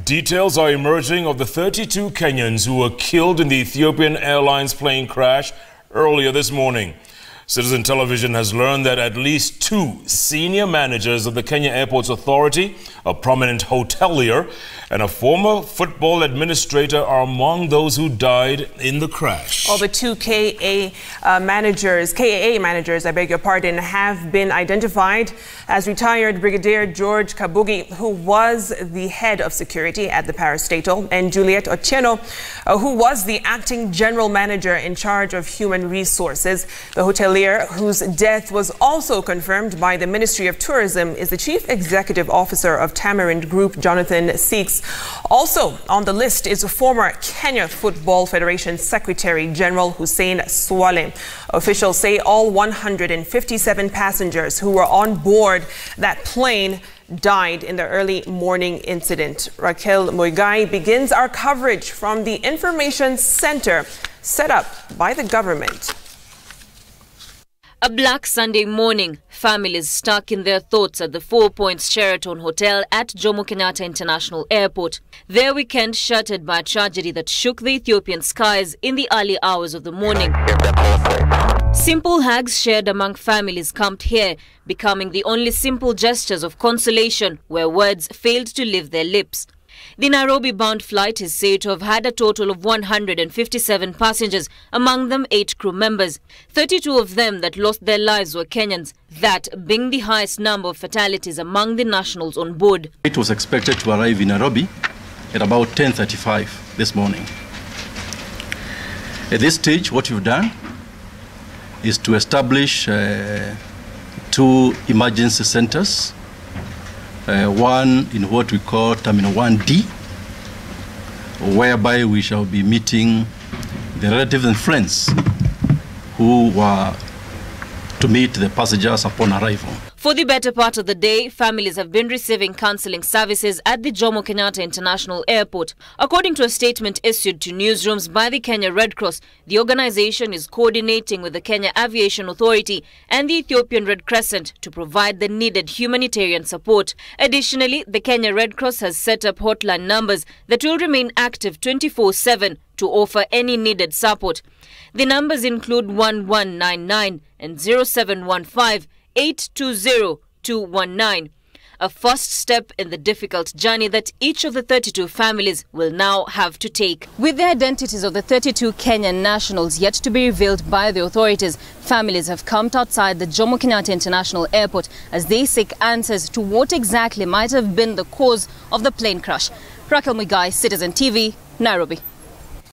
Details are emerging of the 32 Kenyans who were killed in the Ethiopian Airlines plane crash earlier this morning. Citizen Television has learned that at least 2 senior managers of the Kenya Airports Authority, a prominent hotelier, and a former football administrator are among those who died in the crash. All the 2 KAA managers, I beg your pardon, have been identified as retired Brigadier George Kabugi, who was the head of security at the parastatal, and Juliet Otieno, who was the acting general manager in charge of human resources. The hotelier, whose death was also confirmed by the Ministry of Tourism, is the Chief Executive Officer of Tamarind Group, Jonathan Seeks. Also on the list is former Kenya Football Federation Secretary General Hussein Swale. Officials say all 157 passengers who were on board that plane died in the early morning incident. Raquel Muigai begins our coverage from the information center set up by the government. A black Sunday morning, families stuck in their thoughts at the 4 Points Sheraton Hotel at Jomo Kenyatta International Airport. Their weekend shattered by a tragedy that shook the Ethiopian skies in the early hours of the morning. Simple hugs shared among families camped here, becoming the only simple gestures of consolation where words failed to leave their lips. The Nairobi-bound flight is said to have had a total of 157 passengers, among them 8 crew members. 32 of them that lost their lives were Kenyans, that being the highest number of fatalities among the nationals on board. It was expected to arrive in Nairobi at about 10:35 this morning. At this stage, what we've done is to establish 2 emergency centers. One in what we call Terminal 1D, whereby we shall be meeting the relatives and friends who were to meet the passengers upon arrival. For the better part of the day, families have been receiving counseling services at the Jomo Kenyatta International Airport. According to a statement issued to newsrooms by the Kenya Red Cross, the organization is coordinating with the Kenya Aviation Authority and the Ethiopian Red Crescent to provide the needed humanitarian support. Additionally, the Kenya Red Cross has set up hotline numbers that will remain active 24/7 to offer any needed support. The numbers include 1199 and 0715 820-219, a first step in the difficult journey that each of the 32 families will now have to take. With the identities of the 32 Kenyan nationals yet to be revealed by the authorities, families have camped outside the Jomo Kenyatta International Airport as they seek answers to what exactly might have been the cause of the plane crash. Raquel Muigai, Citizen TV, Nairobi.